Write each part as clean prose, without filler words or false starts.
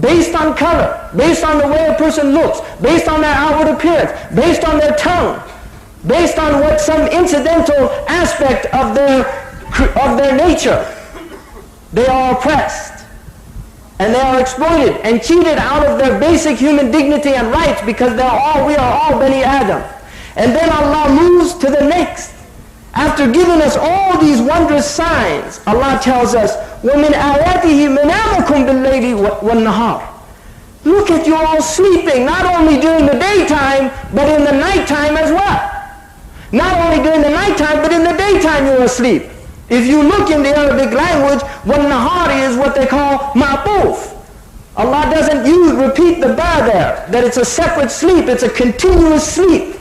based on color, based on the way a person looks, based on their outward appearance, based on their tongue, based on what some incidental aspect of their nature. They are oppressed, and they are exploited and cheated out of their basic human dignity and rights, because we are all Bani Adam. And then Allah moves to the next. After giving us all these wondrous signs, Allah tells us, وَمِنْ آيَاتِهِ مَنَامُكُمْ بِاللَّيْلِ وَالنَّهَارِ. Look at you all sleeping, not only during the daytime, but in the nighttime as well. Not only during the nighttime, but in the daytime you're asleep. If you look in the Arabic language, وَالنَّهَارِ is what they call ma'tuf. Allah doesn't repeat the ba there, that it's a separate sleep, it's a continuous sleep.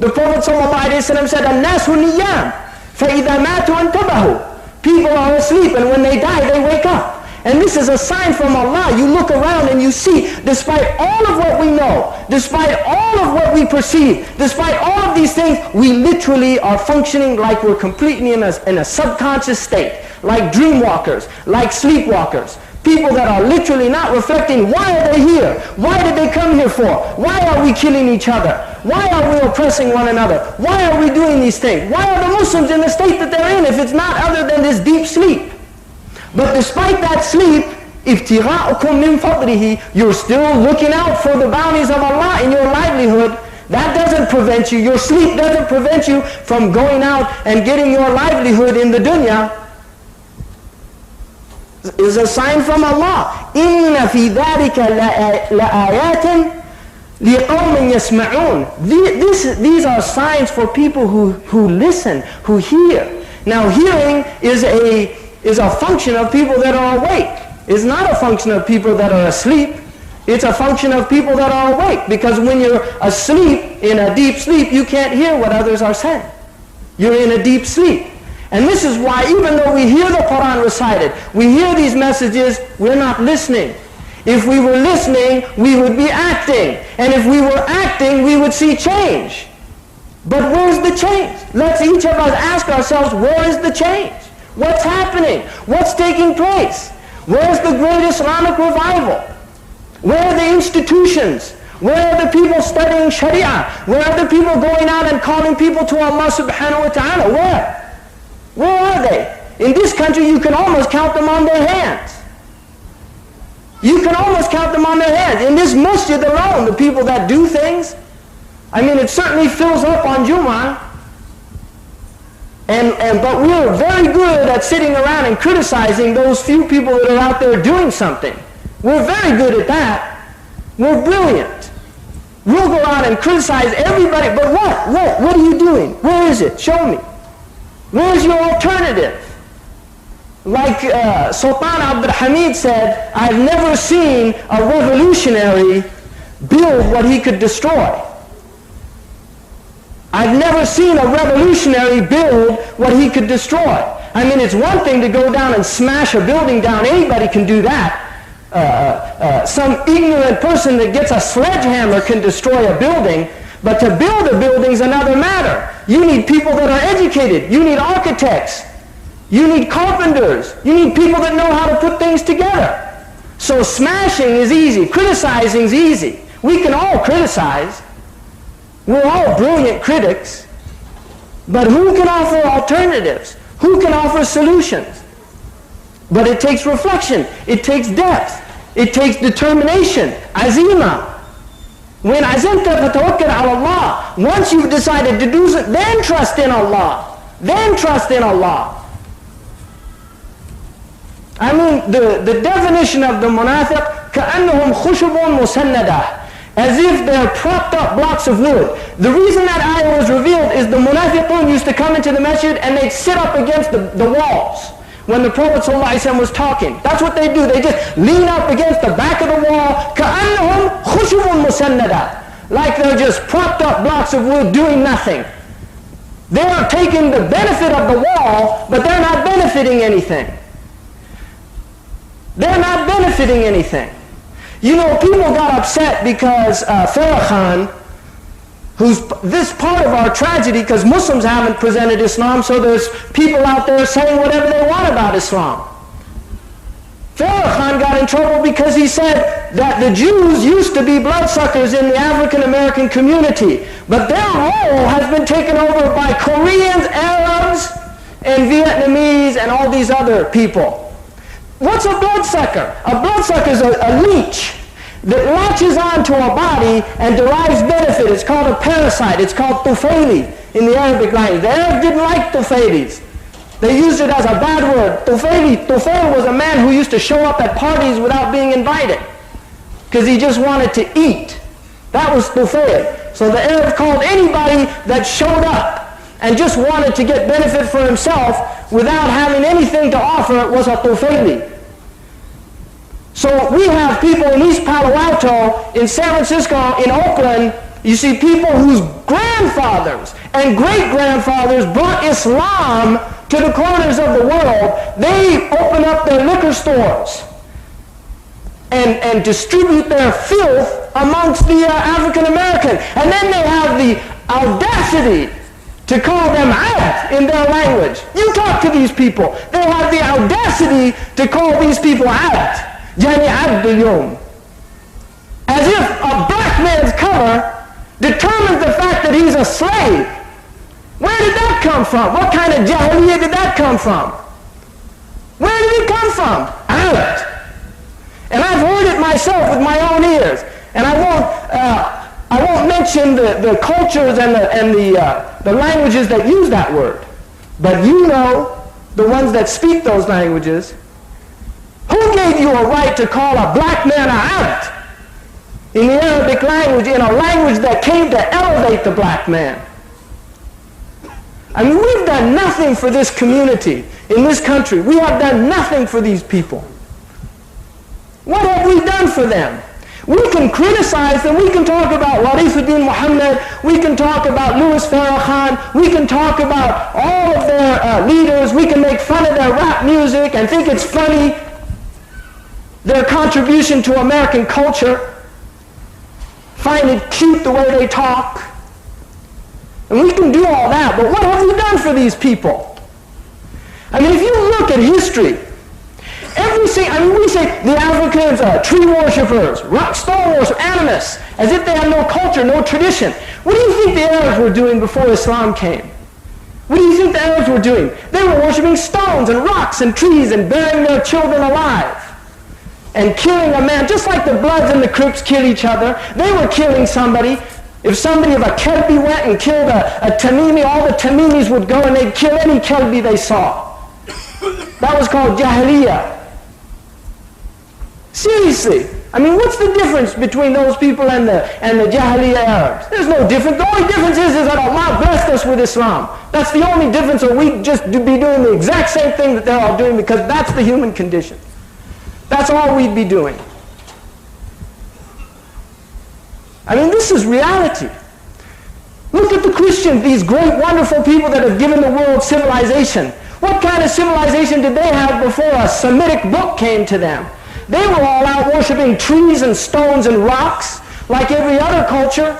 The Prophet ﷺ said, النَّاسُ نِيَّامٌ فَإِذَا مَاتُوا انْتَبَهُوا. People are asleep, and when they die, they wake up. And this is a sign from Allah. You look around and you see, despite all of what we know, despite all of what we perceive, despite all of these things, we literally are functioning like we're completely in a subconscious state, like dreamwalkers, like sleepwalkers. People that are literally not reflecting, why are they here? Why did they come here for? Why are we killing each other? Why are we oppressing one another? Why are we doing these things? Why are the Muslims in the state that they're in if it's not other than this deep sleep? But despite that sleep, ابتغاءكم من فضله, you're still looking out for the bounties of Allah in your livelihood. That doesn't prevent you. Your sleep doesn't prevent you from going out and getting your livelihood in the dunya. Is a sign from Allah. إِنَّ فِي ذَلِكَ لَآيَاتٍ لِقَوْمٍ يَسْمَعُونَ. These are signs for people who listen, who hear. Now hearing is a function of people that are awake. It's not a function of people that are asleep. It's a function of people that are awake. Because when you're asleep, in a deep sleep, you can't hear what others are saying. You're in a deep sleep. And this is why, even though we hear the Quran recited, we hear these messages, we're not listening. If we were listening, we would be acting. And if we were acting, we would see change. But where's the change? Let's each of us ask ourselves, where is the change? What's happening? What's taking place? Where's the great Islamic revival? Where are the institutions? Where are the people studying Sharia? Where are the people going out and calling people to Allah subhanahu wa ta'ala? Where? Where are they? In this country, you can almost count them on their hands. You can almost count them on their hands. In this masjid alone, the people that do things, I mean, it certainly fills up on Jumu'ah. But we're very good at sitting around and criticizing those few people that are out there doing something. We're very good at that. We're brilliant. We'll go out and criticize everybody, but what? What are you doing? Where is it? Show me. Where's your alternative? Like Sultan Abdul Hamid said, I've never seen a revolutionary build what he could destroy. I've never seen a revolutionary build what he could destroy. I mean, it's one thing to go down and smash a building down. Anybody can do that. Some ignorant person that gets a sledgehammer can destroy a building. But to build a building is another matter. You need people that are educated. You need architects. You need carpenters. You need people that know how to put things together. So smashing is easy. Criticizing is easy. We can all criticize. We're all brilliant critics. But who can offer alternatives? Who can offer solutions? But it takes reflection. It takes depth. It takes determination. Azima. When azimta fatawakkal ala Allah, once you've decided to do something, then trust in Allah. Then trust in Allah. I mean, the definition of the munafiq, كَأَنَّهُمْ خُشُبٌ مُسَنَّدَةٌ, as if they're propped up blocks of wood. The reason that ayah was revealed is the munafiqun used to come into the masjid and they'd sit up against the walls when the Prophet ﷺ was talking. That's what they do. They just lean up against the back of the wall. كَأَنَّهُمْ خُشُبٌ مُسَنَّدَةٌ, like they're just propped up blocks of wood doing nothing. They're taking the benefit of the wall, but they're not benefiting anything. They're not benefiting anything. You know, people got upset because Farrakhan, who's this part of our tragedy, because Muslims haven't presented Islam, so there's people out there saying whatever they want about Islam. Farrakhan got in trouble because he said that the Jews used to be bloodsuckers in the African American community, but their role has been taken over by Koreans, Arabs, and Vietnamese, and all these other people. What's a bloodsucker? A bloodsucker is a leech that latches onto a body and derives benefit. It's called a parasite. It's called tufayli in the Arabic language. The Arabs didn't like tufaylis. They used it as a bad word. Tufail was a man who used to show up at parties without being invited because he just wanted to eat. That was Tufail. So the Arabs called anybody that showed up and just wanted to get benefit for himself without having anything to offer was a Tufaili. So we have people in East Palo Alto, in San Francisco, in Oakland. You see people whose grandfathers and great-grandfathers brought Islam to the corners of the world. They open up their liquor stores and distribute their filth amongst the African American. And then they have the audacity to call them abd in their language. You talk to these people. They have the audacity to call these people abd. Jani abd al-yawm. As if a black man's color determines the fact that he's a slave. Where did that come from? What kind of jahiliyyah did that come from? Where did it come from? Abd. And I've heard it myself with my own ears. And I won't mention the cultures and the languages that use that word. But you know, the ones that speak those languages, who gave you a right to call a black man a abd in the Arabic language, in a language that came to elevate the black man? I mean, we've done nothing for this community in this country. We have done nothing for these people. What have we done for them? We can criticize them. We can talk about Warifuddin Muhammad. We can talk about Louis Farrakhan. We can talk about all of their leaders. We can make fun of their rap music and think it's funny, their contribution to American culture, find it cute the way they talk. And we can do all that, but what have we done for these people? I mean, if you look at history, we say the Africans are tree worshippers, rock stone worshippers, animists, as if they have no culture, no tradition. What do you think the Arabs were doing before Islam came? What do you think the Arabs were doing? They were worshiping stones and rocks and trees and burying their children alive and killing a man, just like the Bloods and the Crips kill each other. They were killing somebody. If somebody of a Kelbi went and killed a Tamimi, all the Tamimis would go and they'd kill any Kelbi they saw. That was called Jahiliyyah. Seriously. I mean, what's the difference between those people and the Jahiliyyah Arabs? There's no difference. The only difference is that Allah blessed us with Islam. That's the only difference, or we'd just be doing the exact same thing that they're all doing, because that's the human condition. That's all we'd be doing. I mean, this is reality. Look at the Christians, these great, wonderful people that have given the world civilization. What kind of civilization did they have before a Semitic book came to them? They were all out worshiping trees and stones and rocks like every other culture.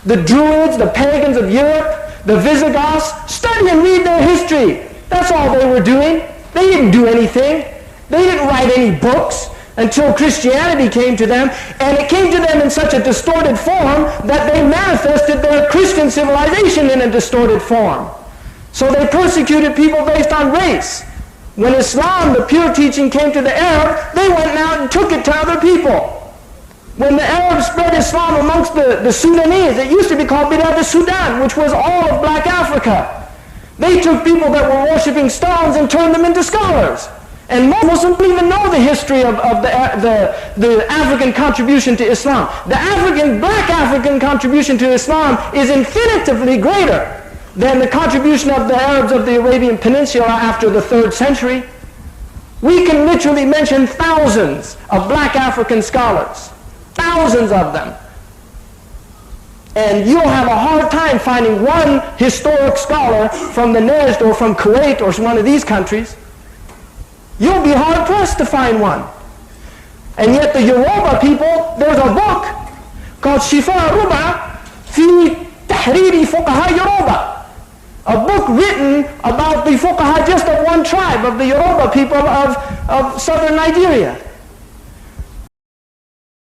The Druids, the pagans of Europe, the Visigoths. Study and read their history. That's all they were doing. They didn't do anything. They didn't write any books until Christianity came to them, and it came to them in such a distorted form that they manifested their Christian civilization in a distorted form. So they persecuted people based on race. When Islam, the pure teaching, came to the Arab, they went out and took it to other people. When the Arabs spread Islam amongst the Sudanese, it used to be called Bilad al-Sudan, which was all of black Africa. They took people that were worshipping stones and turned them into scholars. And most Muslims don't even know the history of the African contribution to Islam. The black African contribution to Islam is infinitively greater than the contribution of the Arabs of the Arabian Peninsula after the 3rd century. We can literally mention thousands of black African scholars. Thousands of them. And you'll have a hard time finding one historic scholar from the Najd or from Kuwait or one of these countries. You'll be hard-pressed to find one. And yet the Yoruba people, there's a book called Shifa Ruba fi Tahriri Fuqaha Yoruba. A book written about the Fuqaha just of one tribe, of the Yoruba people of southern Nigeria.